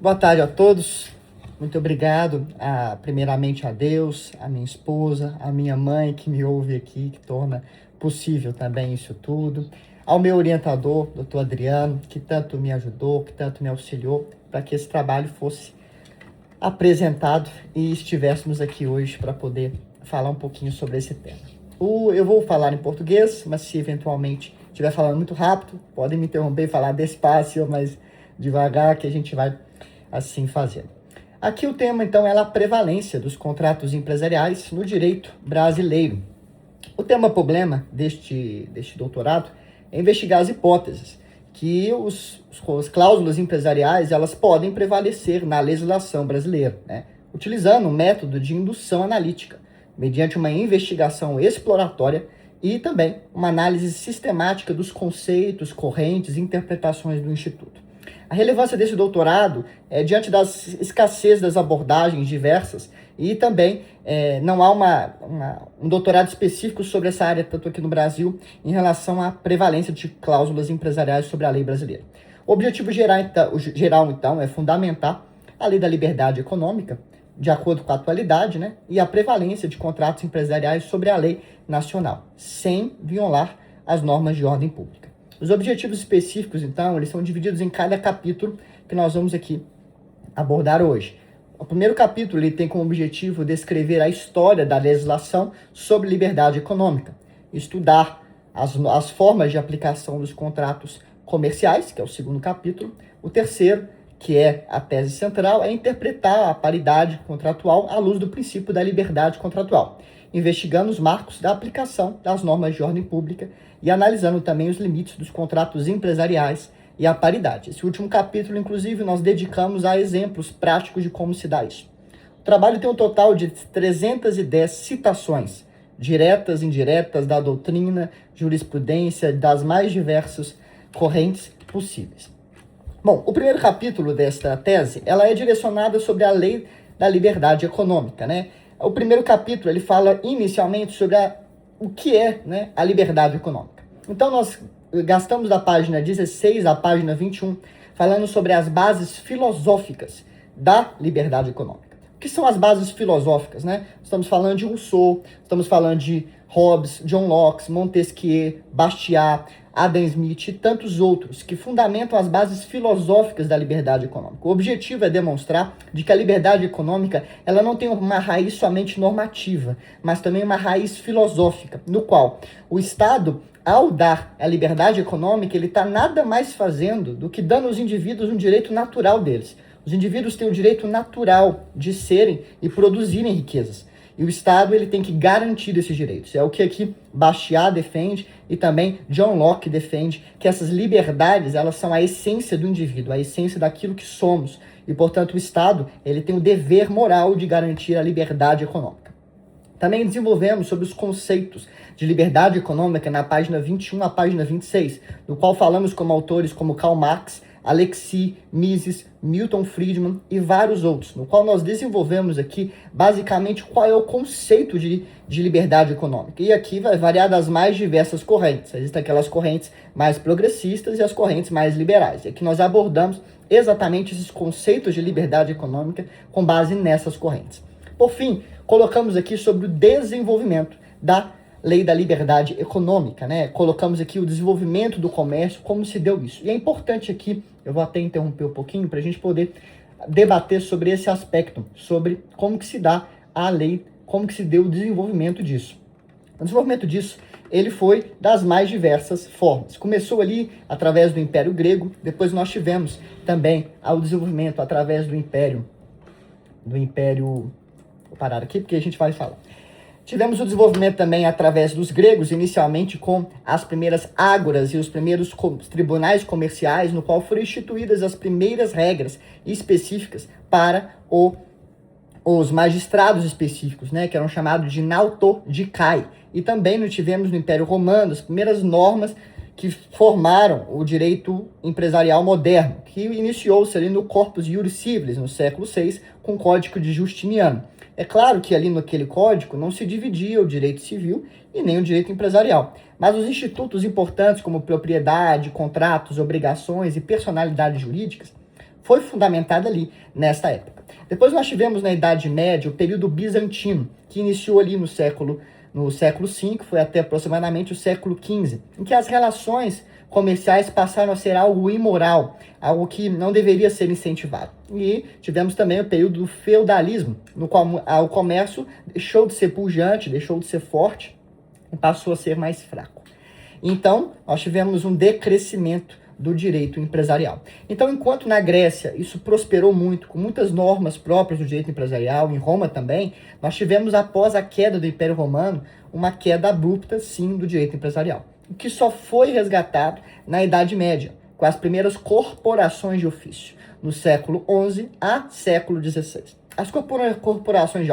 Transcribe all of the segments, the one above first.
Boa tarde a todos. Muito obrigado, primeiramente a Deus, a minha esposa, a minha mãe que me ouve aqui, que torna possível também isso tudo. Ao meu orientador, Dr. Adriano, que tanto me ajudou, que tanto me auxiliou para que esse trabalho fosse apresentado e estivéssemos aqui hoje para poder falar um pouquinho sobre esse tema. Eu vou falar em português, mas se eventualmente estiver falando muito rápido, podem me interromper e falar despacio, mas devagar, que a gente vai assim fazendo. Aqui o tema, então, é a prevalência dos contratos empresariais no direito brasileiro. O tema problema deste doutorado é investigar as hipóteses que as cláusulas empresariais elas podem prevalecer na legislação brasileira, né? Utilizando um método de indução analítica, mediante uma investigação exploratória e também uma análise sistemática dos conceitos, correntes e interpretações do Instituto. A relevância desse doutorado é diante da escassez das abordagens diversas e também não há um doutorado específico sobre essa área, tanto aqui no Brasil, em relação à prevalência de cláusulas empresariais sobre a lei brasileira. O objetivo geral, então, é fundamentar a lei da liberdade econômica, de acordo com a atualidade, né, e a prevalência de contratos empresariais sobre a lei nacional, sem violar as normas de ordem pública. Os objetivos específicos, então, eles são divididos em cada capítulo que nós vamos aqui abordar hoje. O primeiro capítulo ele tem como objetivo descrever a história da legislação sobre liberdade econômica, estudar as formas de aplicação dos contratos comerciais, que é o segundo capítulo. O terceiro, que é a tese central, é interpretar a paridade contratual à luz do princípio da liberdade contratual, investigando os marcos da aplicação das normas de ordem pública e analisando também os limites dos contratos empresariais e a paridade. Esse último capítulo, inclusive, nós dedicamos a exemplos práticos de como se dá isso. O trabalho tem um total de 310 citações, diretas e indiretas, da doutrina, jurisprudência, das mais diversas correntes possíveis. Bom, o primeiro capítulo desta tese, ela é direcionada sobre a lei da liberdade econômica, né? O primeiro capítulo, ele fala inicialmente sobre o que é, né, a liberdade econômica. Então, nós gastamos da página 16 à página 21 falando sobre as bases filosóficas da liberdade econômica. O que são as bases filosóficas, né? Estamos falando de Rousseau, estamos falando de Hobbes, John Locke, Montesquieu, Bastiat, Adam Smith e tantos outros que fundamentam as bases filosóficas da liberdade econômica. O objetivo é demonstrar de que a liberdade econômica ela não tem uma raiz somente normativa, mas também uma raiz filosófica, no qual o Estado, ao dar a liberdade econômica, ele está nada mais fazendo do que dando aos indivíduos um direito natural deles. Os indivíduos têm o direito natural de serem e produzirem riquezas. E o Estado ele tem que garantir esses direitos. É o que aqui Bastiat defende e também John Locke defende, que essas liberdades elas são a essência do indivíduo, a essência daquilo que somos. E, portanto, o Estado ele tem o dever moral de garantir a liberdade econômica. Também desenvolvemos sobre os conceitos de liberdade econômica na página 21 à página 26, no qual falamos com autores como Karl Marx, Alexis, Mises, Milton Friedman e vários outros, no qual nós desenvolvemos aqui basicamente qual é o conceito de liberdade econômica. E aqui vai variar das mais diversas correntes. Existem aquelas correntes mais progressistas e as correntes mais liberais. E aqui nós abordamos exatamente esses conceitos de liberdade econômica com base nessas correntes. Por fim, colocamos aqui sobre o desenvolvimento da lei da liberdade econômica, né? Colocamos aqui o desenvolvimento do comércio, como se deu isso. E é importante aqui, eu vou até interromper um pouquinho, para a gente poder debater sobre esse aspecto, sobre como que se dá a lei, como que se deu o desenvolvimento disso. O desenvolvimento disso, ele foi das mais diversas formas. Começou ali através do Império Grego, depois nós tivemos também o desenvolvimento através do Império, vou parar aqui porque a gente vai falar. Tivemos o desenvolvimento também através dos gregos, inicialmente com as primeiras ágoras e os primeiros tribunais comerciais, no qual foram instituídas as primeiras regras específicas para os magistrados específicos, né, que eram chamados de nautodicai. E também nós tivemos no Império Romano as primeiras normas que formaram o direito empresarial moderno, que iniciou-se ali no Corpus Iuris Civilis, no século VI, com o Código de Justiniano. É claro que ali naquele código não se dividia o direito civil e nem o direito empresarial, mas os institutos importantes como propriedade, contratos, obrigações e personalidades jurídicas foi fundamentada ali nesta época. Depois nós tivemos na Idade Média o período bizantino, que iniciou ali no século V, foi até aproximadamente o século XV, em que as relações comerciais passaram a ser algo imoral, algo que não deveria ser incentivado. E tivemos também o período do feudalismo, no qual o comércio deixou de ser pujante, deixou de ser forte e passou a ser mais fraco. Então, nós tivemos um decrescimento do direito empresarial. Então, enquanto na Grécia isso prosperou muito, com muitas normas próprias do direito empresarial, em Roma também, nós tivemos, após a queda do Império Romano, uma queda abrupta, sim, do direito empresarial, o que só foi resgatado na Idade Média, com as primeiras corporações de ofício, no século XI a século XVI. As corporações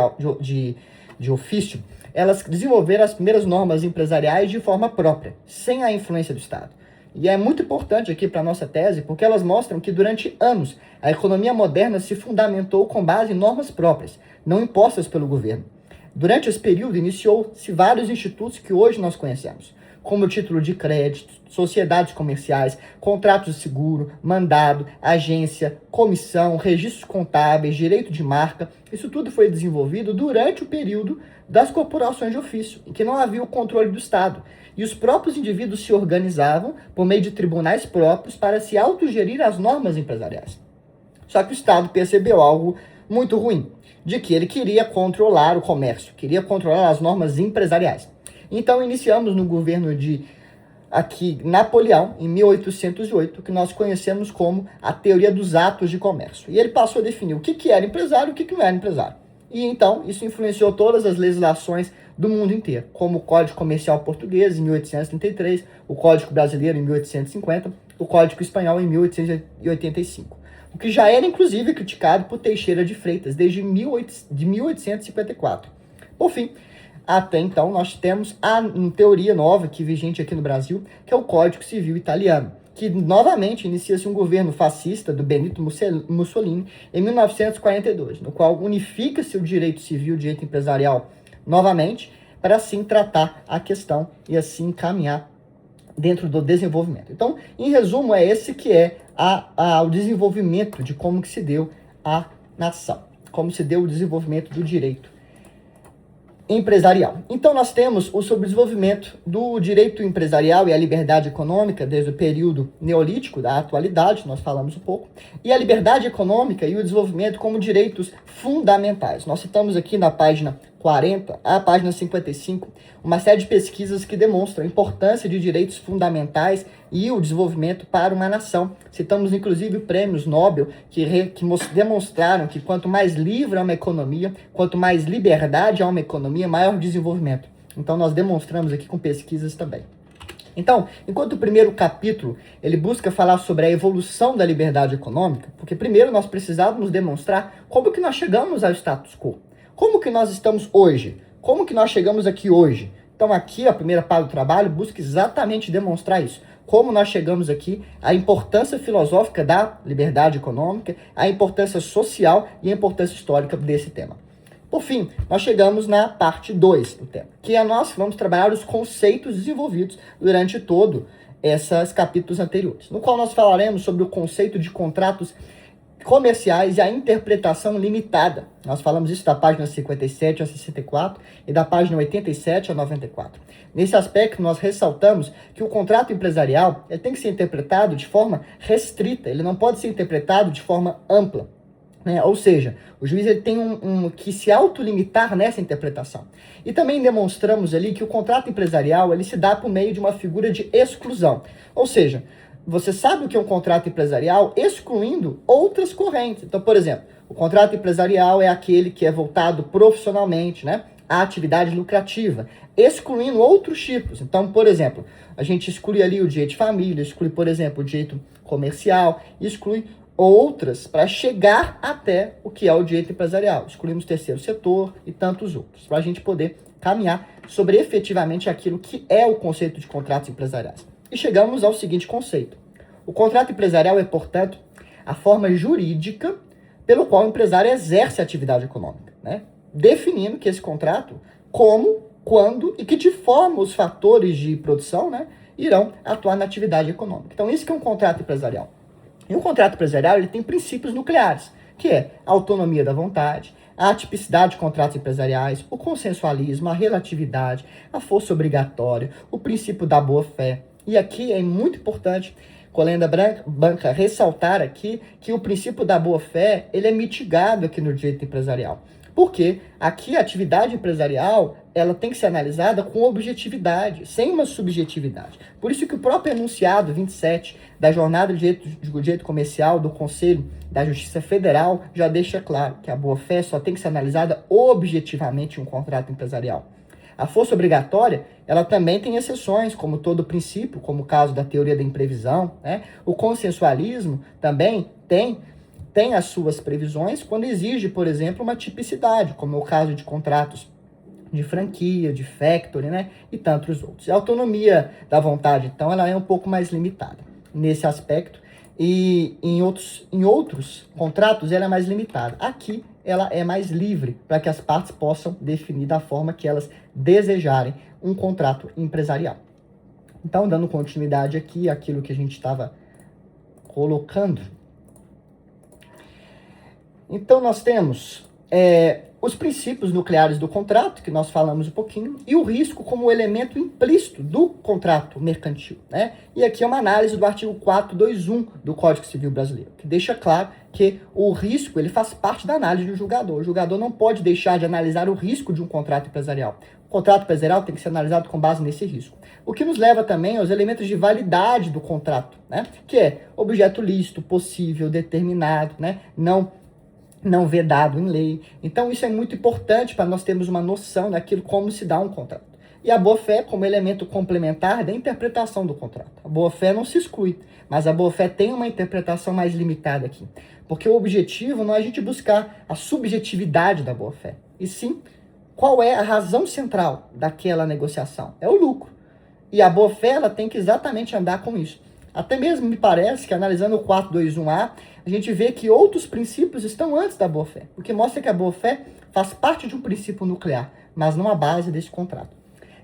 de ofício, elas desenvolveram as primeiras normas empresariais de forma própria, sem a influência do Estado. E é muito importante aqui para a nossa tese, porque elas mostram que durante anos a economia moderna se fundamentou com base em normas próprias, não impostas pelo governo. Durante esse período iniciou-se vários institutos que hoje nós conhecemos, como o título de crédito, sociedades comerciais, contratos de seguro, mandado, agência, comissão, registros contábeis, direito de marca. Isso tudo foi desenvolvido durante o período das corporações de ofício, em que não havia o controle do Estado. E os próprios indivíduos se organizavam por meio de tribunais próprios para se autogerir as normas empresariais. Só que o Estado percebeu algo muito ruim, de que ele queria controlar o comércio, queria controlar as normas empresariais. Então iniciamos no governo de Napoleão, em 1808, que nós conhecemos como a teoria dos atos de comércio. E ele passou a definir o que era empresário e o que não era empresário. E então isso influenciou todas as legislações do mundo inteiro, como o Código Comercial Português, em 1833, o Código Brasileiro, em 1850, o Código Espanhol, em 1885. O que já era, inclusive, criticado por Teixeira de Freitas, desde 1854. Por fim, até então, nós temos a teoria nova, que é vigente aqui no Brasil, que é o Código Civil Italiano, que novamente inicia-se um governo fascista do Benito Mussolini em 1942, no qual unifica-se o direito civil e o direito empresarial novamente, para assim tratar a questão e assim caminhar dentro do desenvolvimento. Então, em resumo, é esse que é o desenvolvimento de como que se deu a nação, como se deu o desenvolvimento do direito empresarial. Então, nós temos o sobredesenvolvimento do direito empresarial e a liberdade econômica desde o período neolítico da atualidade, nós falamos um pouco, e a liberdade econômica e o desenvolvimento como direitos fundamentais. Nós citamos aqui na página 40 à página 55 uma série de pesquisas que demonstram a importância de direitos fundamentais e o desenvolvimento para uma nação. Citamos inclusive prêmios Nobel que demonstraram que quanto mais livre é uma economia, quanto mais liberdade há uma economia, maior desenvolvimento. Então nós demonstramos aqui com pesquisas também. Então, enquanto o primeiro capítulo ele busca falar sobre a evolução da liberdade econômica, porque primeiro nós precisávamos demonstrar como que nós chegamos ao status quo. Como que nós estamos hoje? Como que nós chegamos aqui hoje? Então aqui a primeira parte do trabalho busca exatamente demonstrar isso. Como nós chegamos aqui, a importância filosófica da liberdade econômica, a importância social e a importância histórica desse tema. Por fim, nós chegamos na parte 2 do tema, que nós vamos trabalhar os conceitos desenvolvidos durante todo esses capítulos anteriores, no qual nós falaremos sobre o conceito de contratos comerciais e a interpretação limitada. Nós falamos isso da página 57 a 64 e da página 87 a 94. Nesse aspecto, nós ressaltamos que o contrato empresarial tem que ser interpretado de forma restrita, ele não pode ser interpretado de forma ampla. Ou seja, o juiz ele tem que se autolimitar nessa interpretação. E também demonstramos ali que o contrato empresarial ele se dá por meio de uma figura de exclusão. Ou seja, você sabe o que é um contrato empresarial excluindo outras correntes. Então, por exemplo, o contrato empresarial é aquele que é voltado profissionalmente, à atividade lucrativa, excluindo outros tipos. Então, por exemplo, a gente exclui ali o direito de família, exclui, por exemplo, o direito comercial, exclui outras para chegar até o que é o direito empresarial. Excluímos o terceiro setor e tantos outros, para a gente poder caminhar sobre efetivamente aquilo que é o conceito de contratos empresariais. E chegamos ao seguinte conceito. O contrato empresarial é, portanto, a forma jurídica pelo qual o empresário exerce a atividade econômica, definindo que esse contrato, como, quando e que de forma os fatores de produção irão atuar na atividade econômica. Então, isso que é um contrato empresarial. E o contrato empresarial ele tem princípios nucleares, que é a autonomia da vontade, a atipicidade de contratos empresariais, o consensualismo, a relatividade, a força obrigatória, o princípio da boa-fé. E aqui é muito importante, com a lenda branca, ressaltar aqui que o princípio da boa-fé ele é mitigado aqui no direito empresarial. Porque aqui a atividade empresarial ela tem que ser analisada com objetividade, sem uma subjetividade. Por isso que o próprio enunciado 27 da Jornada de Direito Comercial do Conselho da Justiça Federal já deixa claro que a boa-fé só tem que ser analisada objetivamente em um contrato empresarial. A força obrigatória, ela também tem exceções, como todo princípio, como o caso da teoria da imprevisão, né? O consensualismo também tem as suas previsões quando exige, por exemplo, uma tipicidade, como é o caso de contratos de franquia, de factory, né? E tantos outros. A autonomia da vontade, então, ela é um pouco mais limitada nesse aspecto e em outros contratos ela é mais limitada. Aqui ela é mais livre para que as partes possam definir da forma que elas desejarem um contrato empresarial. Então, dando continuidade aqui àquilo que a gente estava colocando. Então, nós temos os princípios nucleares do contrato, que nós falamos um pouquinho, e o risco como elemento implícito do contrato mercantil, né? E aqui é uma análise do artigo 421 do Código Civil Brasileiro, que deixa claro que o risco ele faz parte da análise do julgador. O julgador não pode deixar de analisar o risco de um contrato empresarial. O contrato empresarial tem que ser analisado com base nesse risco. O que nos leva também aos elementos de validade do contrato, né? Que é objeto lícito, possível, determinado, né? Não vedado em lei. Então, isso é muito importante para nós termos uma noção daquilo como se dá um contrato. E a boa-fé como elemento complementar da interpretação do contrato. A boa-fé não se exclui, mas a boa-fé tem uma interpretação mais limitada aqui. Porque o objetivo não é a gente buscar a subjetividade da boa-fé, e sim qual é a razão central daquela negociação. É o lucro. E a boa-fé ela tem que exatamente andar com isso. Até mesmo me parece que, analisando o 421A, a gente vê que outros princípios estão antes da boa-fé, o que mostra que a boa-fé faz parte de um princípio nuclear, mas não a base desse contrato.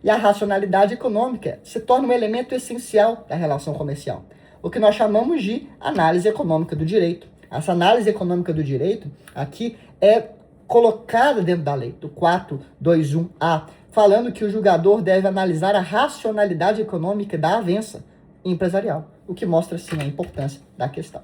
E a racionalidade econômica se torna um elemento essencial da relação comercial, o que nós chamamos de análise econômica do direito. Essa análise econômica do direito aqui é colocada dentro da lei, do 421A, falando que o julgador deve analisar a racionalidade econômica da avença empresarial, o que mostra, sim, a importância da questão.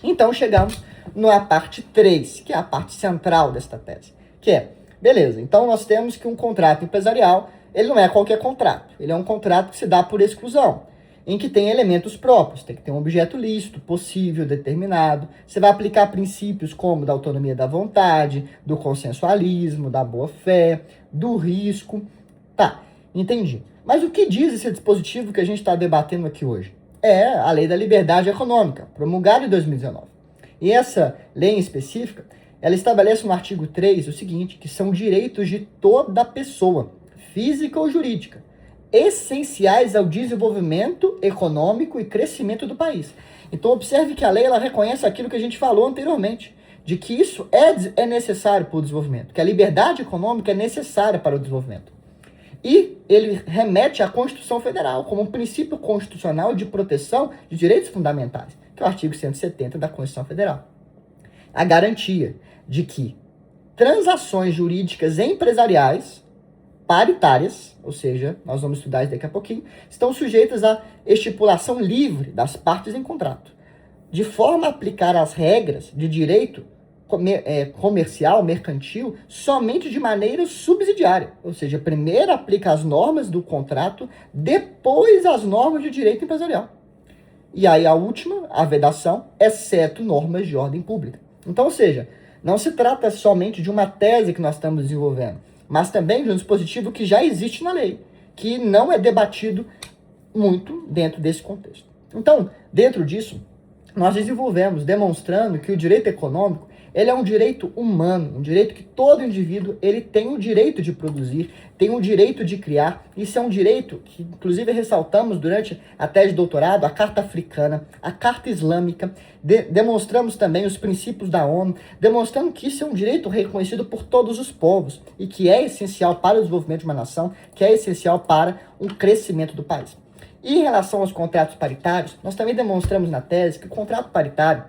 Então, chegamos na parte 3, que é a parte central desta tese, que é, beleza, então nós temos que um contrato empresarial, ele não é qualquer contrato, ele é um contrato que se dá por exclusão, em que tem elementos próprios, tem que ter um objeto lícito, possível, determinado, você vai aplicar princípios como da autonomia da vontade, do consensualismo, da boa-fé, do risco, tá, entendi. Mas o que diz esse dispositivo que a gente está debatendo aqui hoje? É a Lei da Liberdade Econômica, promulgada em 2019. E essa lei em específica, ela estabelece no artigo 3 o seguinte, que são direitos de toda pessoa, física ou jurídica, essenciais ao desenvolvimento econômico e crescimento do país. Então, observe que a lei ela reconhece aquilo que a gente falou anteriormente, de que isso é necessário para o desenvolvimento, que a liberdade econômica é necessária para o desenvolvimento. E ele remete à Constituição Federal como um princípio constitucional de proteção de direitos fundamentais, que é o artigo 170 da Constituição Federal. A garantia de que transações jurídicas empresariais paritárias, ou seja, nós vamos estudar isso daqui a pouquinho, estão sujeitas à estipulação livre das partes em contrato, de forma a aplicar as regras de direito comercial, mercantil, somente de maneira subsidiária. Ou seja, primeiro aplica as normas do contrato, depois as normas de direito empresarial. E aí a última, a vedação, exceto normas de ordem pública. Então, ou seja, não se trata somente de uma tese que nós estamos desenvolvendo, mas também de um dispositivo que já existe na lei, que não é debatido muito dentro desse contexto. Então, dentro disso, nós desenvolvemos, demonstrando que o direito econômico ele é um direito humano, um direito que todo indivíduo ele tem o direito de produzir, tem o direito de criar. Isso é um direito que, inclusive, ressaltamos durante a tese de doutorado, a Carta Africana, a Carta Islâmica, demonstramos também os princípios da ONU, demonstrando que isso é um direito reconhecido por todos os povos e que é essencial para o desenvolvimento de uma nação, que é essencial para o crescimento do país. E em relação aos contratos paritários, nós também demonstramos na tese que o contrato paritário,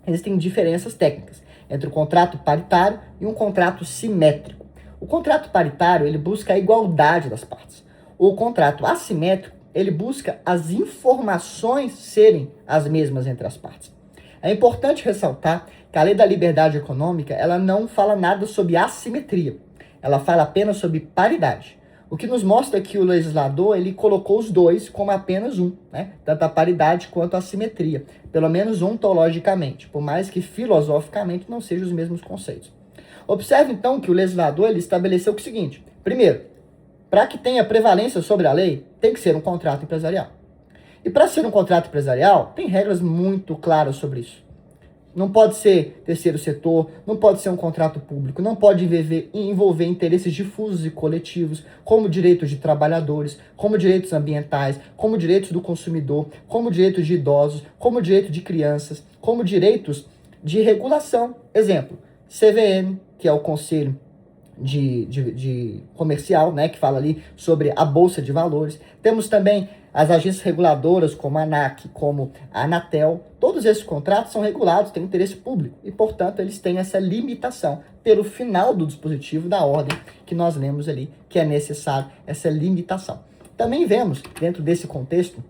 existem diferenças técnicas entre o contrato paritário e um contrato simétrico. O contrato paritário, ele busca a igualdade das partes. O contrato assimétrico, ele busca as informações serem as mesmas entre as partes. É importante ressaltar que a Lei da Liberdade Econômica, ela não fala nada sobre assimetria. Ela fala apenas sobre paridade. O que nos mostra que o legislador, ele colocou os dois como apenas um, né? Tanto a paridade quanto a assimetria, pelo menos ontologicamente, por mais que filosoficamente não sejam os mesmos conceitos. Observe então que o legislador, ele estabeleceu o seguinte: primeiro, para que tenha prevalência sobre a lei, tem que ser um contrato empresarial. E para ser um contrato empresarial, tem regras muito claras sobre isso. Não pode ser terceiro setor, não pode ser um contrato público, não pode envolver interesses difusos e coletivos, como direitos de trabalhadores, como direitos ambientais, como direitos do consumidor, como direitos de idosos, como direito de crianças, como direitos de regulação. Exemplo, CVM, que é o Conselho de Comercial, né, que fala ali sobre a Bolsa de Valores. Temos também as agências reguladoras, como a ANAC, como a Anatel. Todos esses contratos são regulados, têm interesse público e, portanto, eles têm essa limitação pelo final do dispositivo da ordem que nós lemos ali, que é necessário essa limitação. Também vemos, dentro desse contexto,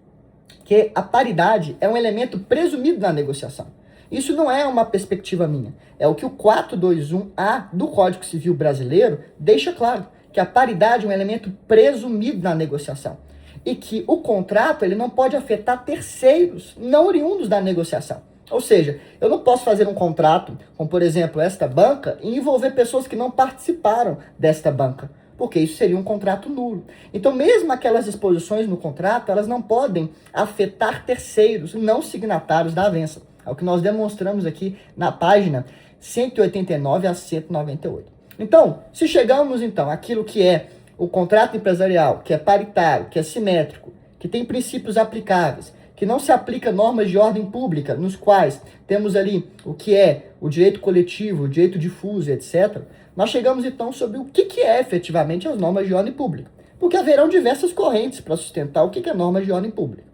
que a paridade é um elemento presumido na negociação. Isso não é uma perspectiva minha, é o que o 421A do Código Civil Brasileiro deixa claro, que a paridade é um elemento presumido na negociação e que o contrato, ele não pode afetar terceiros não oriundos da negociação. Ou seja, eu não posso fazer um contrato, como por exemplo esta banca, e envolver pessoas que não participaram desta banca, porque isso seria um contrato nulo. Então, mesmo aquelas disposições no contrato, elas não podem afetar terceiros não signatários da avença. É o que nós demonstramos aqui na página 189 a 198. Então, se chegamos então àquilo que é o contrato empresarial, que é paritário, que é simétrico, que tem princípios aplicáveis, que não se aplica normas de ordem pública, nos quais temos ali o que é o direito coletivo, o direito difuso, etc., nós chegamos então sobre o que é efetivamente as normas de ordem pública. Porque haverão diversas correntes para sustentar o que é normas de ordem pública.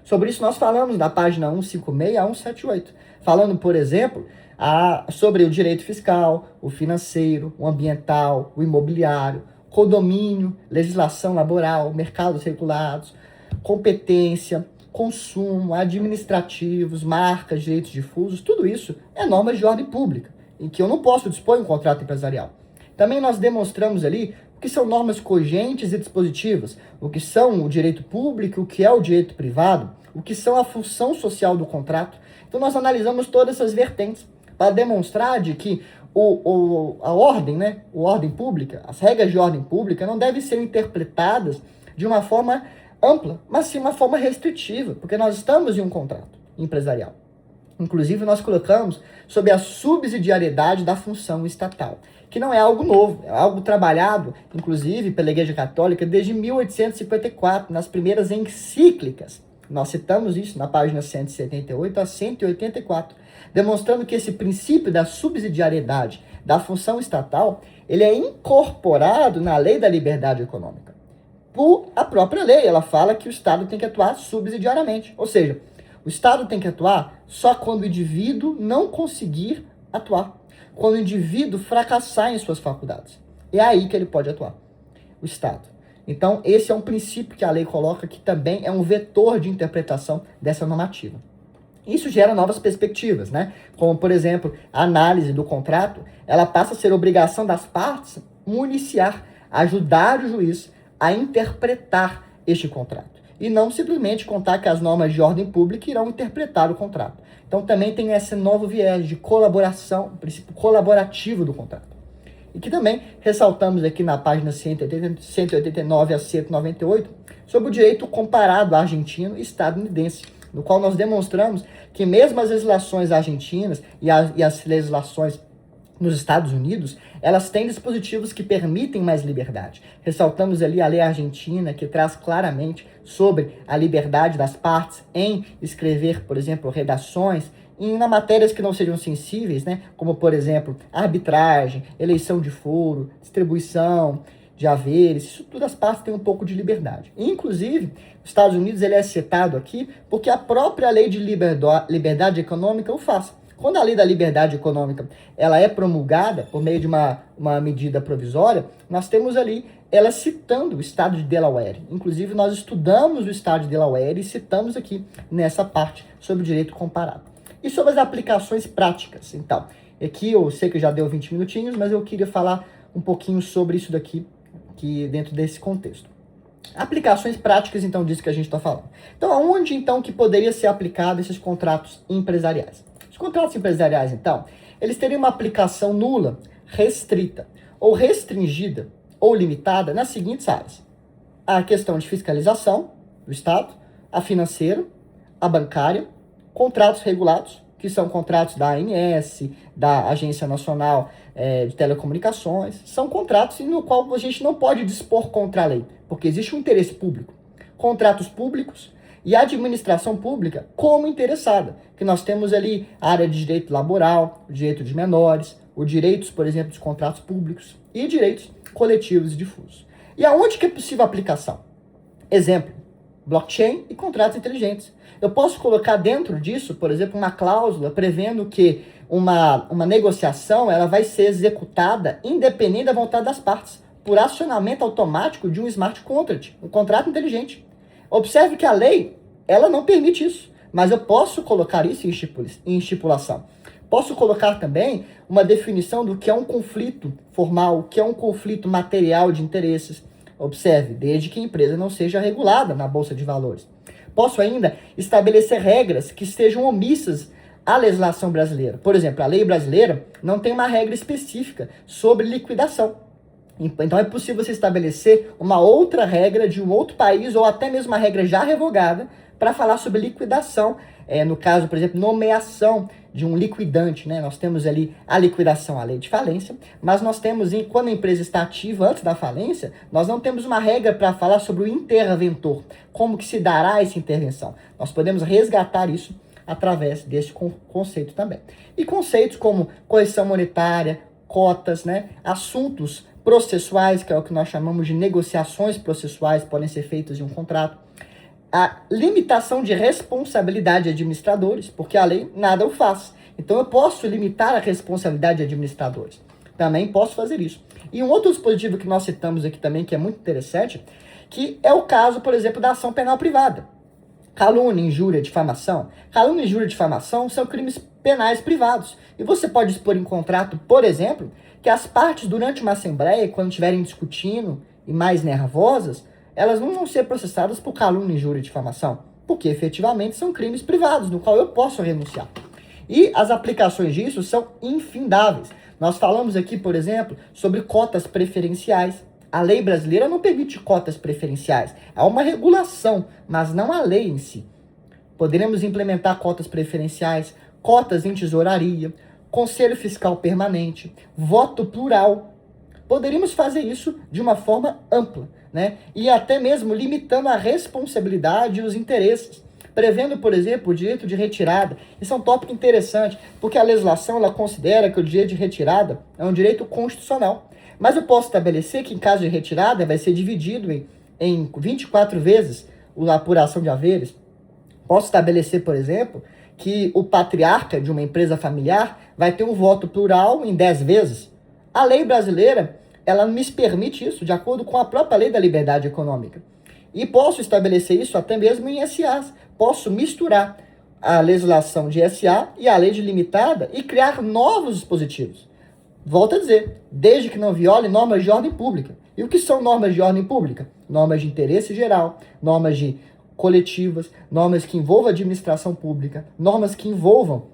Sobre isso nós falamos na página 156 a 178, falando, por exemplo, sobre o direito fiscal, o financeiro, o ambiental, o imobiliário, condomínio, legislação laboral, mercados regulados, competência, consumo, administrativos, marcas, direitos difusos, tudo isso é normas de ordem pública, em que eu não posso dispor em um contrato empresarial. Também nós demonstramos ali o que são normas cogentes e dispositivas, o que são o direito público, o que é o direito privado, o que são a função social do contrato. Então nós analisamos todas essas vertentes para demonstrar de que a ordem, né, a ordem pública, as regras de ordem pública não devem ser interpretadas de uma forma ampla, mas sim uma forma restritiva, porque nós estamos em um contrato empresarial. Inclusive, nós colocamos sobre a subsidiariedade da função estatal, que não é algo novo, é algo trabalhado, inclusive, pela Igreja Católica desde 1854, nas primeiras encíclicas. Nós citamos isso na página 178 a 184, demonstrando que esse princípio da subsidiariedade da função estatal, ele é incorporado na Lei da Liberdade Econômica. Por a própria lei, ela fala que o Estado tem que atuar subsidiariamente, ou seja, o Estado tem que atuar só quando o indivíduo não conseguir atuar, quando o indivíduo fracassar em suas faculdades. É aí que ele pode atuar, o Estado. Então, esse é um princípio que a lei coloca, que também é um vetor de interpretação dessa normativa. Isso gera novas perspectivas, né? Como, por exemplo, a análise do contrato, ela passa a ser obrigação das partes municiar, ajudar o juiz a interpretar este contrato. E não simplesmente contar que as normas de ordem pública irão interpretar o contrato. Então também tem esse novo viés de colaboração, o princípio colaborativo do contrato. E que também ressaltamos aqui na página 189 a 198 sobre o direito comparado argentino e estadunidense, no qual nós demonstramos que mesmo as legislações argentinas e as legislações nos Estados Unidos, elas têm dispositivos que permitem mais liberdade. Ressaltamos ali a lei argentina, que traz claramente sobre a liberdade das partes em escrever, por exemplo, redações, em matérias que não sejam sensíveis, né? Como, por exemplo, arbitragem, eleição de foro, distribuição de haveres, isso tudo as partes têm um pouco de liberdade. Inclusive, os Estados Unidos ele é citado aqui porque a própria lei de liberdade econômica o faz. Quando a lei da liberdade econômica ela é promulgada por meio de uma medida provisória, nós temos ali ela citando o estado de Delaware. Inclusive, nós estudamos o estado de Delaware e citamos aqui nessa parte sobre o direito comparado. E sobre as aplicações práticas, então. Aqui eu sei que já deu 20 minutinhos, mas eu queria falar um pouquinho sobre isso daqui, que dentro desse contexto. Aplicações práticas, então, disso que a gente está falando. Então, aonde, então, que poderia ser aplicado esses contratos empresariais? Os contratos empresariais, então, eles teriam uma aplicação nula, restrita, ou restringida, ou limitada nas seguintes áreas. A questão de fiscalização do Estado, a financeira, a bancária, contratos regulados, que são contratos da ANS, da Agência Nacional de Telecomunicações, são contratos no qual a gente não pode dispor contra a lei, porque existe um interesse público. Contratos públicos e a administração pública como interessada, que nós temos ali a área de direito laboral, o direito de menores, os direitos, por exemplo, dos contratos públicos e direitos coletivos e difusos. E aonde que é possível a aplicação? Exemplo, blockchain e contratos inteligentes. Eu posso colocar dentro disso, por exemplo, uma cláusula prevendo que uma negociação ela vai ser executada independente da vontade das partes, por acionamento automático de um smart contract, um contrato inteligente. Observe que a lei ela não permite isso, mas eu posso colocar isso em estipulação. Posso colocar também uma definição do que é um conflito formal, o que é um conflito material de interesses. Observe, desde que a empresa não seja regulada na Bolsa de Valores. Posso ainda estabelecer regras que estejam omissas à legislação brasileira. Por exemplo, a lei brasileira não tem uma regra específica sobre liquidação. Então é possível você estabelecer uma outra regra de um outro país ou até mesmo uma regra já revogada para falar sobre liquidação. No caso, por exemplo, nomeação de um liquidante, né? Nós temos ali a liquidação, a lei de falência, mas nós temos, quando a empresa está ativa antes da falência, nós não temos uma regra para falar sobre o interventor, como que se dará essa intervenção. Nós podemos resgatar isso através desse conceito também. E conceitos como correção monetária, cotas, né? Assuntos processuais, que é o que nós chamamos de negociações processuais, podem ser feitas em um contrato. A limitação de responsabilidade de administradores, porque a lei nada o faz. Então eu posso limitar a responsabilidade de administradores. Também posso fazer isso. E um outro dispositivo que nós citamos aqui também, que é muito interessante, que é o caso, por exemplo, da ação penal privada. Calúnia, injúria, difamação. Calúnia, injúria e difamação são crimes penais privados. E você pode expor em contrato, por exemplo, que as partes durante uma assembleia, quando estiverem discutindo e mais nervosas, elas não vão ser processadas por calúnia, injúria e difamação, porque efetivamente são crimes privados, no qual eu posso renunciar. E as aplicações disso são infindáveis. Nós falamos aqui, por exemplo, sobre cotas preferenciais. A lei brasileira não permite cotas preferenciais. Há uma regulação, mas não a lei em si. Poderemos implementar cotas preferenciais, cotas em tesouraria, conselho fiscal permanente, voto plural. Poderíamos fazer isso de uma forma ampla, né? E até mesmo limitando a responsabilidade e os interesses, prevendo, por exemplo, o direito de retirada. Isso é um tópico interessante, porque a legislação ela considera que o direito de retirada é um direito constitucional. Mas eu posso estabelecer que, em caso de retirada, vai ser dividido em 24 vezes a apuração de haveres. Posso estabelecer, por exemplo, que o patriarca de uma empresa familiar vai ter um voto plural em 10 vezes. A lei brasileira ela me permite isso, de acordo com a própria lei da liberdade econômica. E posso estabelecer isso até mesmo em SAs. Posso misturar a legislação de SA e a lei de limitada e criar novos dispositivos. Volto a dizer, desde que não viole normas de ordem pública. E o que são normas de ordem pública? Normas de interesse geral, normas de coletivas, normas que envolvam administração pública, normas que envolvam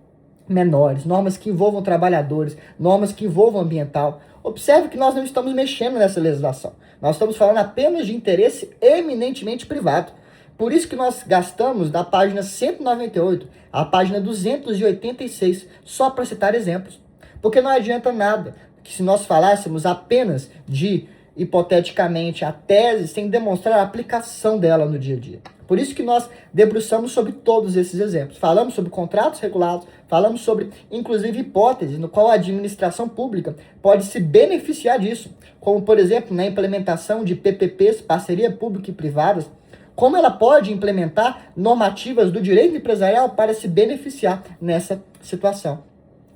menores, normas que envolvam trabalhadores, normas que envolvam ambiental. Observe que nós não estamos mexendo nessa legislação. Nós estamos falando apenas de interesse eminentemente privado. Por isso que nós gastamos da página 198 à página 286, só para citar exemplos. Porque não adianta nada que se nós falássemos apenas de hipoteticamente, a tese sem demonstrar a aplicação dela no dia a dia. Por isso que nós debruçamos sobre todos esses exemplos. Falamos sobre contratos regulados, falamos sobre, inclusive, hipóteses no qual a administração pública pode se beneficiar disso, como, por exemplo, na implementação de PPPs, parceria pública e privadas, como ela pode implementar normativas do direito empresarial para se beneficiar nessa situação.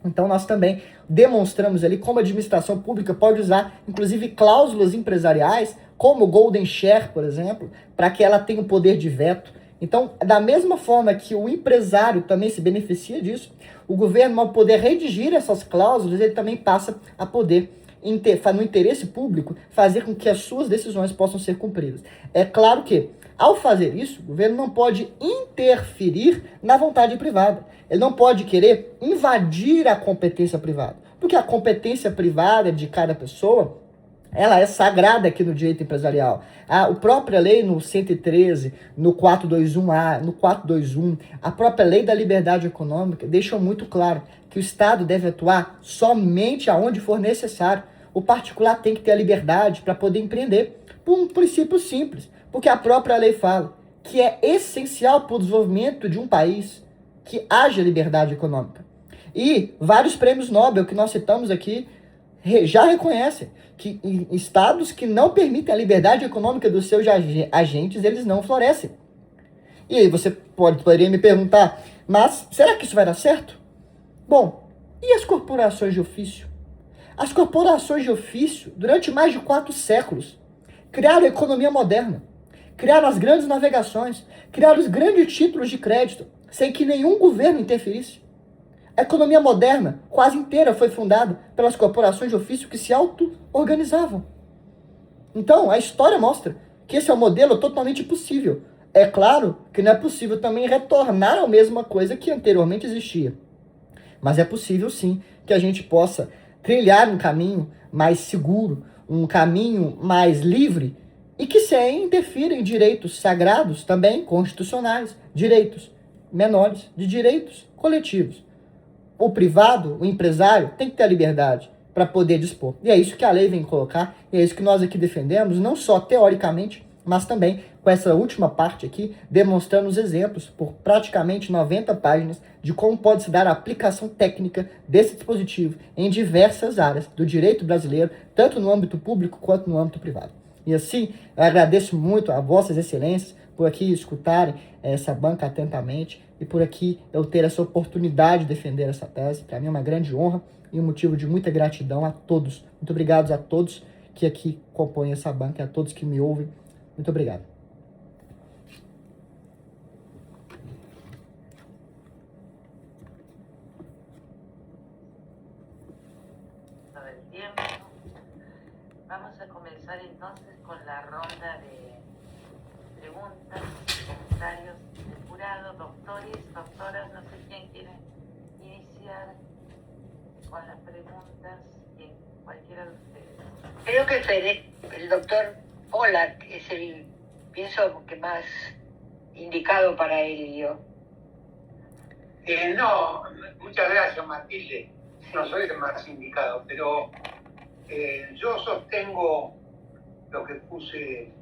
Então, nós também demonstramos ali como a administração pública pode usar, inclusive, cláusulas empresariais, como o Golden Share, por exemplo, para que ela tenha o poder de veto. Então, da mesma forma que o empresário também se beneficia disso, o governo, ao poder redigir essas cláusulas, ele também passa a poder, no interesse público, fazer com que as suas decisões possam ser cumpridas. É claro que, ao fazer isso, o governo não pode interferir na vontade privada. Ele não pode querer invadir a competência privada. Porque a competência privada de cada pessoa, ela é sagrada aqui no direito empresarial. A própria lei no 113, no 421A, no 421, a própria lei da liberdade econômica deixam muito claro que o Estado deve atuar somente aonde for necessário. O particular tem que ter a liberdade para poder empreender, por um princípio simples. Porque a própria lei fala que é essencial para o desenvolvimento de um país que haja liberdade econômica. E vários prêmios Nobel que nós citamos aqui já reconhecem que em estados que não permitem a liberdade econômica dos seus agentes, eles não florescem. E aí você poderia me perguntar, mas será que isso vai dar certo? Bom, e as corporações de ofício? As corporações de ofício, durante mais de 4 séculos, criaram a economia moderna, criaram as grandes navegações, criaram os grandes títulos de crédito, sem que nenhum governo interferisse. A economia moderna, quase inteira, foi fundada pelas corporações de ofício que se auto-organizavam. Então, a história mostra que esse é um modelo totalmente possível. É claro que não é possível também retornar à mesma coisa que anteriormente existia. Mas é possível, sim, que a gente possa trilhar um caminho mais seguro, um caminho mais livre, e que sem interfira em direitos sagrados, também constitucionais, direitos menores, de direitos coletivos. O privado, o empresário, tem que ter a liberdade para poder dispor. E é isso que a lei vem colocar, e é isso que nós aqui defendemos, não só teoricamente, mas também com essa última parte aqui, demonstrando os exemplos por praticamente 90 páginas de como pode se dar a aplicação técnica desse dispositivo em diversas áreas do direito brasileiro, tanto no âmbito público quanto no âmbito privado. E assim, eu agradeço muito a vossas excelências por aqui escutarem essa banca atentamente e por aqui eu ter essa oportunidade de defender essa tese. Para mim é uma grande honra e um motivo de muita gratidão a todos. Muito obrigado a todos que aqui compõem essa banca, a todos que me ouvem. Muito obrigado. Vamos a comenzar entonces con la ronda de preguntas, comentarios del jurado, doctores, doctoras, no sé quién quiere iniciar con las preguntas, cualquiera de ustedes. Creo que el doctor Pollack es el, pienso que más indicado para ello. No, muchas gracias, Matilde. No soy el más indicado, pero yo sostengo lo que puse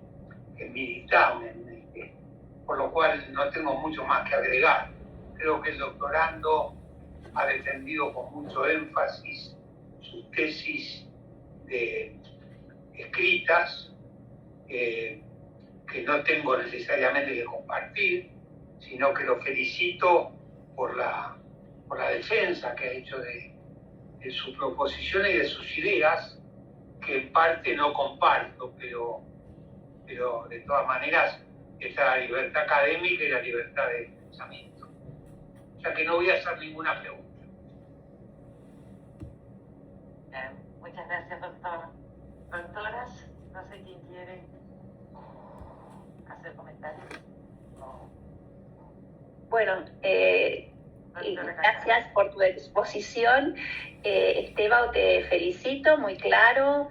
en mi dictamen, por lo cual no tengo mucho más que agregar. Creo que el doctorando ha defendido con mucho énfasis sus tesis escritas, que no tengo necesariamente que compartir, sino que lo felicito por la defensa que ha hecho de su proposición y de sus ideas, que en parte no comparto, pero de todas maneras está la libertad académica y la libertad de pensamiento. O sea que no voy a hacer ninguna pregunta. Muchas gracias, doctor. Doctoras, no sé quién quiere hacer comentarios. Bueno, gracias por tu exposición. Esteban, te felicito, muy claro,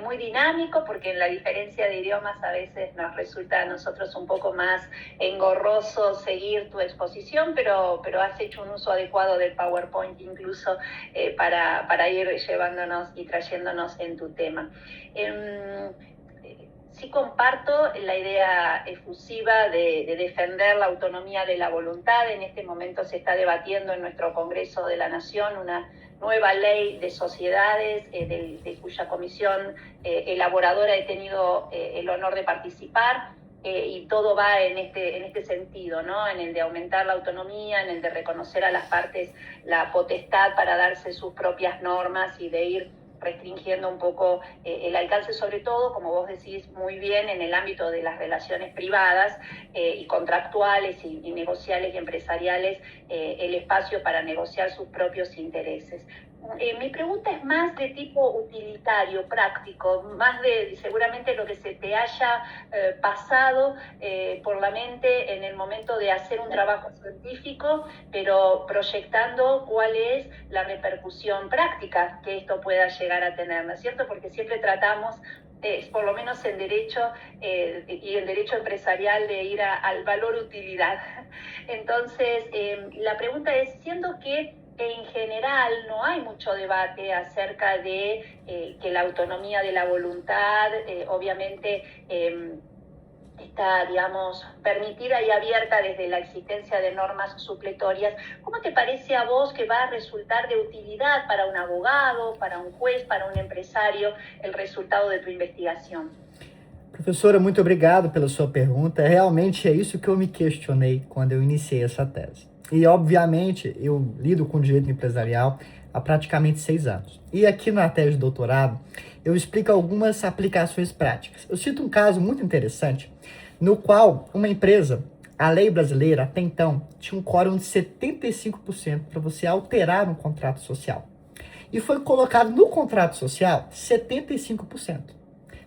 muy dinámico, porque en la diferencia de idiomas a veces nos resulta a nosotros un poco más engorroso seguir tu exposición, pero has hecho un uso adecuado del PowerPoint incluso para ir llevándonos y trayéndonos en tu tema. Sí comparto la idea efusiva de defender la autonomía de la voluntad. En este momento se está debatiendo en nuestro Congreso de la Nación una nueva ley de sociedades, de cuya comisión elaboradora he tenido el honor de participar, y todo va en este sentido, ¿no? En el de aumentar la autonomía, en el de reconocer a las partes la potestad para darse sus propias normas y de ir restringiendo un poco el alcance, sobre todo, como vos decís muy bien, en el ámbito de las relaciones privadas y contractuales y negociales y empresariales, el espacio para negociar sus propios intereses. Mi pregunta es más de tipo utilitario, práctico, más de seguramente lo que se te haya pasado por la mente en el momento de hacer un trabajo científico, pero proyectando cuál es la repercusión práctica que esto pueda llegar a tener, ¿no es cierto? Porque siempre tratamos, por lo menos en derecho y en derecho empresarial, de ir al valor utilidad. Entonces, la pregunta es, siendo que en general no hay mucho debate acerca de que la autonomía de la voluntad obviamente está, digamos, permitida y abierta desde la existencia de normas supletorias, ¿cómo te parece a vos que va a resultar de utilidad para un abogado, para un juez, para un empresario, el resultado de tu investigação? Professora, muito obrigado pela sua pergunta. Realmente é isso que eu me questionei quando eu iniciei essa tese. E, obviamente, eu lido com direito empresarial há praticamente 6 anos. E aqui na tese de doutorado, eu explico algumas aplicações práticas. Eu cito um caso muito interessante, no qual uma empresa, a lei brasileira, até então, tinha um quórum de 75% para você alterar um contrato social. E foi colocado no contrato social 75%.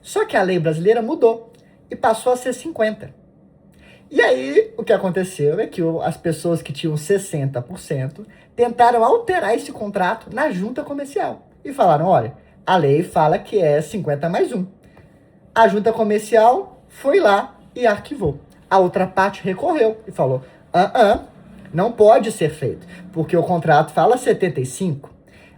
Só que a lei brasileira mudou e passou a ser 50%. E aí, o que aconteceu é que as pessoas que tinham 60% tentaram alterar esse contrato na junta comercial. E falaram, olha, a lei fala que é 50+1. A junta comercial foi lá e arquivou. A outra parte recorreu e falou, não pode ser feito, porque o contrato fala 75%.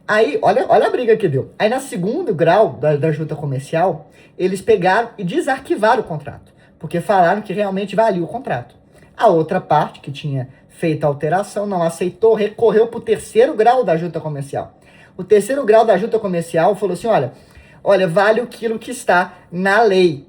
Aí, olha a briga que deu. Aí, no segundo grau da junta comercial, eles pegaram e desarquivaram o contrato, porque falaram que realmente valia o contrato. A outra parte, que tinha feito a alteração, não aceitou, recorreu para o terceiro grau da junta comercial. O terceiro grau da junta comercial falou assim, olha, vale aquilo que está na lei.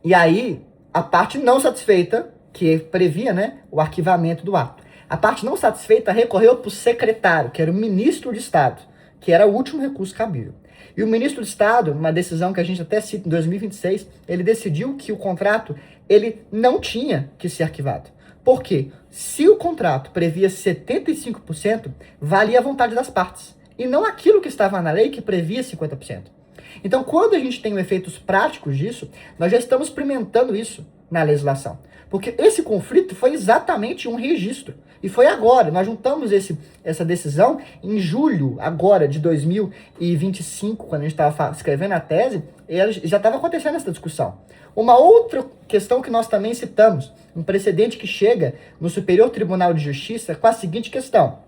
E aí, a parte não satisfeita, que previa, né, o arquivamento do ato, a parte não satisfeita recorreu para o secretário, que era o ministro de Estado, que era o último recurso cabível. E o ministro de Estado, uma decisão que a gente até cita em 2026, ele decidiu que o contrato ele não tinha que ser arquivado. Por quê? Se o contrato previa 75%, valia a vontade das partes, e não aquilo que estava na lei que previa 50%. Então, quando a gente tem efeitos práticos disso, nós já estamos experimentando isso na legislação. Porque esse conflito foi exatamente um registro. E foi agora, nós juntamos essa decisão em julho, agora, de 2025, quando a gente estava escrevendo a tese, e já estava acontecendo essa discussão. Uma outra questão que nós também citamos, um precedente que chega no Superior Tribunal de Justiça com a seguinte questão.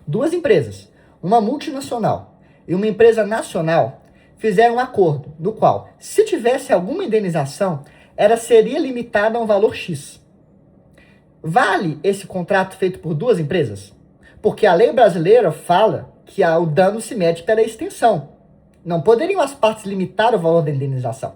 2 empresas, uma multinacional e uma empresa nacional, fizeram um acordo no qual, se tivesse alguma indenização, ela seria limitada a um valor X. Vale esse contrato feito por 2 empresas? Porque a lei brasileira fala que o dano se mede pela extensão. Não poderiam as partes limitar o valor da indenização.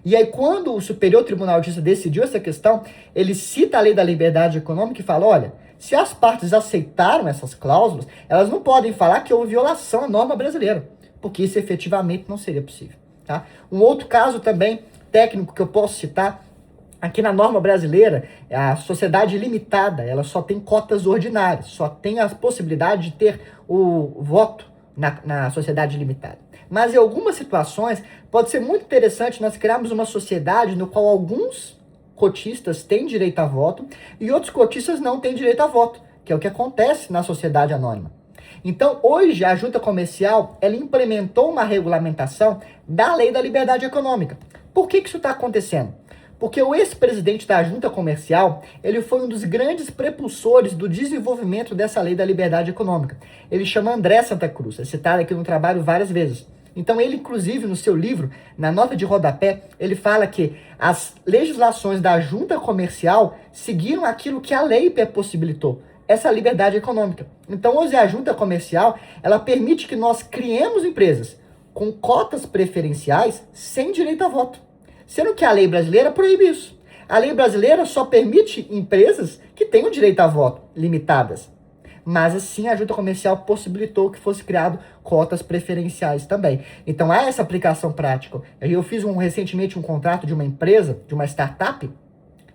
E aí, quando o Superior Tribunal de Justiça decidiu essa questão, ele cita a lei da liberdade econômica e fala, olha, se as partes aceitaram essas cláusulas, elas não podem falar que houve violação à norma brasileira, porque isso efetivamente não seria possível. Tá? Um outro caso também técnico que eu posso citar, aqui na norma brasileira, a sociedade limitada, ela só tem cotas ordinárias, só tem a possibilidade de ter o voto na sociedade limitada. Mas em algumas situações, pode ser muito interessante nós criarmos uma sociedade no qual alguns cotistas têm direito a voto e outros cotistas não têm direito a voto, que é o que acontece na sociedade anônima. Então, hoje, a junta comercial, ela implementou uma regulamentação da lei da liberdade econômica. Por que isso está acontecendo? Porque o ex-presidente da junta comercial, ele foi um dos grandes prepulsores do desenvolvimento dessa lei da liberdade econômica. Ele chama André Santa Cruz, é citado aqui no trabalho várias vezes. Então ele, inclusive, no seu livro, na nota de rodapé, ele fala que as legislações da junta comercial seguiram aquilo que a lei possibilitou, essa liberdade econômica. Então hoje a junta comercial, ela permite que nós criemos empresas com cotas preferenciais sem direito a voto. Sendo que a lei brasileira proíbe isso. A lei brasileira só permite empresas que tenham direito a voto, limitadas. Mas assim a junta comercial possibilitou que fosse criado cotas preferenciais também. Então há essa aplicação prática. Eu fiz recentemente um contrato de uma empresa, de uma startup,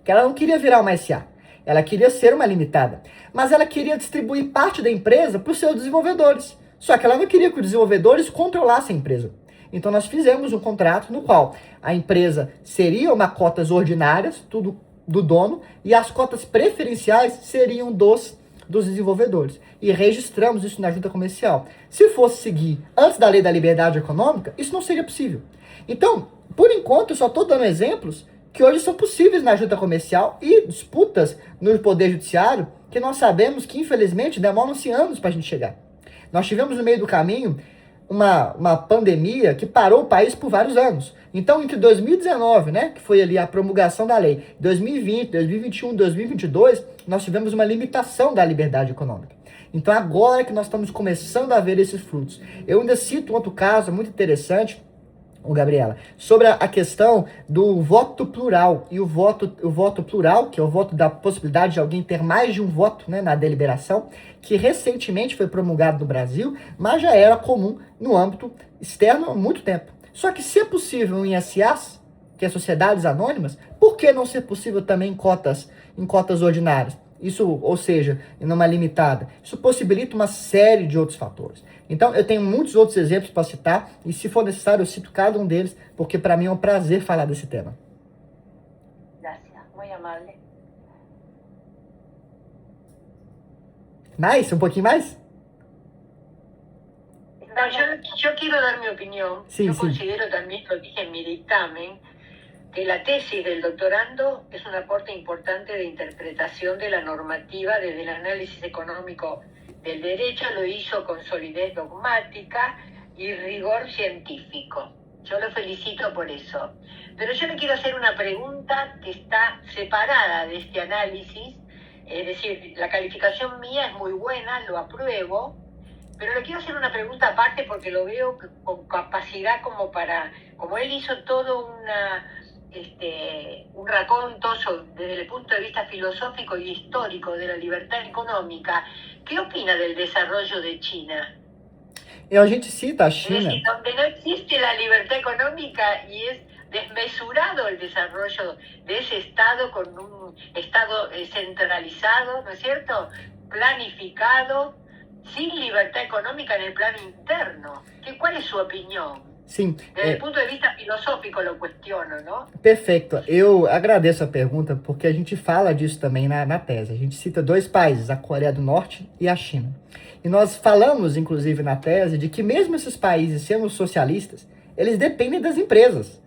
que ela não queria virar uma SA. Ela queria ser uma limitada. Mas ela queria distribuir parte da empresa para os seus desenvolvedores. Só que ela não queria que os desenvolvedores controlassem a empresa. Então nós fizemos um contrato no qual a empresa seria uma cotas ordinárias, tudo do dono, e as cotas preferenciais seriam dos desenvolvedores. E registramos isso na junta comercial. Se fosse seguir antes da lei da liberdade econômica, isso não seria possível. Então, por enquanto, eu só estou dando exemplos que hoje são possíveis na junta comercial e disputas no poder judiciário que nós sabemos que, infelizmente, demoram-se anos para a gente chegar. Nós tivemos no meio do caminho uma pandemia que parou o país por vários anos. Então, entre 2019, né, que foi ali a promulgação da lei, 2020, 2021, 2022, nós tivemos uma limitação da liberdade econômica. Então, agora que nós estamos começando a ver esses frutos. Eu ainda cito um outro caso muito interessante, Gabriela, sobre a questão do voto plural. E o voto plural, que é o voto da possibilidade de alguém ter mais de um voto, né, na deliberação, que recentemente foi promulgado no Brasil, mas já era comum no âmbito externo há muito tempo. Só que se é possível em SAs, que é sociedades anônimas, por que não ser possível também em cotas ordinárias? Isso, ou seja, em uma limitada. Isso possibilita uma série de outros fatores. Então, eu tenho muitos outros exemplos para citar, e se for necessário, eu cito cada um deles, porque para mim é um prazer falar desse tema. Gracias, muy amable. Mais? Um pouquinho mais? No, yo quiero dar mi opinión. Sí, yo sí. considero también, lo dije en mi dictamen, que la tesis del doctorando es un aporte importante de interpretación de la normativa desde el análisis económico del derecho. Lo hizo con solidez dogmática y rigor científico. Yo lo felicito por eso. Pero yo le quiero hacer una pregunta que está separada de este análisis. Es decir, la calificación mía es muy buena, lo apruebo, pero le quiero hacer una pregunta aparte porque lo veo con capacidad como él hizo todo un raconto desde el punto de vista filosófico y histórico de la libertad económica. ¿Qué opina del desarrollo de China? A gente cita a China. Es decir, donde no existe la libertad económica y es desmesurado el desarrollo de ese Estado con un Estado centralizado, ¿no es cierto? Planificado, sin libertad económica en el plano interno. ¿Cuál es su opinión? Sim. Desde el punto de vista filosófico lo cuestiono, ¿no? Perfeito. Eu agradeço a pergunta porque a gente fala disso também na tese. A gente cita dois países, a Coreia do Norte e a China. E nós falamos, inclusive, na tese, de que mesmo esses países sendo socialistas, eles dependem das empresas.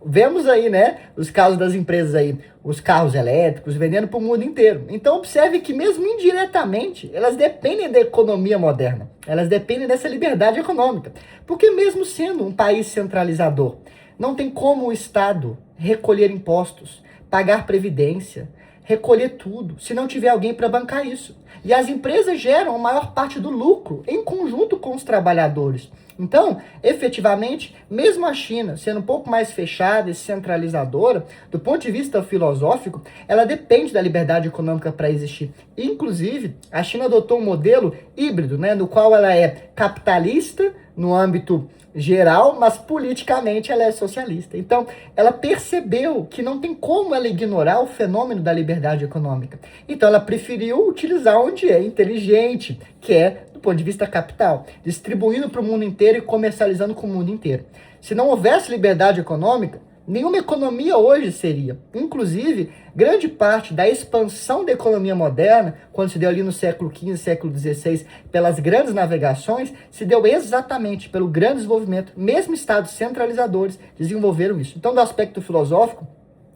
Vemos aí, né, os casos das empresas aí, os carros elétricos vendendo para o mundo inteiro. Então observe que mesmo indiretamente, elas dependem da economia moderna. Elas dependem dessa liberdade econômica. Porque mesmo sendo um país centralizador, não tem como o Estado recolher impostos, pagar previdência, recolher tudo, se não tiver alguém para bancar isso. E as empresas geram a maior parte do lucro em conjunto com os trabalhadores. Então, efetivamente, mesmo a China sendo um pouco mais fechada e centralizadora, do ponto de vista filosófico, ela depende da liberdade econômica para existir. Inclusive, a China adotou um modelo híbrido, né, no qual ela é capitalista no âmbito geral, mas politicamente ela é socialista. Então, ela percebeu que não tem como ela ignorar o fenômeno da liberdade econômica. Então, ela preferiu utilizar onde é inteligente, que é do ponto de vista capital, distribuindo para o mundo inteiro e comercializando com o mundo inteiro. Se não houvesse liberdade econômica, Nenhuma economia hoje seria. Inclusive, grande parte da expansão da economia moderna, quando se deu ali no século XV, século XVI, pelas grandes navegações, se deu exatamente pelo grande desenvolvimento. Mesmo estados centralizadores desenvolveram isso. Então, do aspecto filosófico,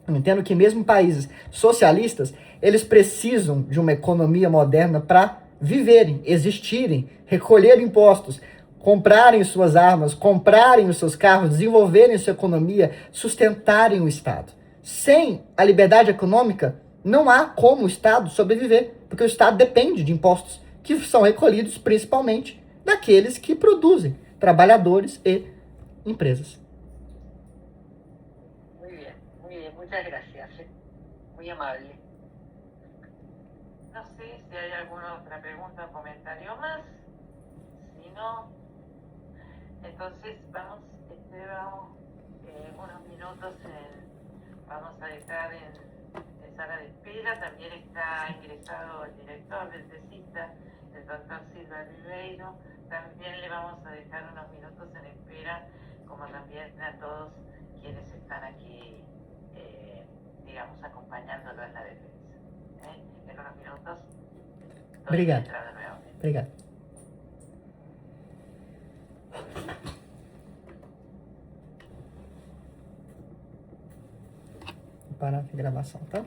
eu entendo que mesmo países socialistas, eles precisam de uma economia moderna para viverem, existirem, recolher impostos, comprarem suas armas, comprarem os seus carros, desenvolverem sua economia, sustentarem o Estado. Sem a liberdade econômica, não há como o Estado sobreviver, porque o Estado depende de impostos que são recolhidos principalmente daqueles que produzem, trabalhadores e empresas. Muy bien, muchas gracias. Muy amable. No sé si hay alguna otra pregunta o comentario más. Si no, entonces vamos unos minutos vamos a dejar en sala de espera. También está ingresado el director del CECITA, el doctor Silva Ribeiro. También le vamos a dejar unos minutos en espera, como también a todos quienes están aquí, digamos, acompañándolo en la defensa. En unos minutos doy la entrada nuevamente. Obrigado. Vou parar a gravação, tá?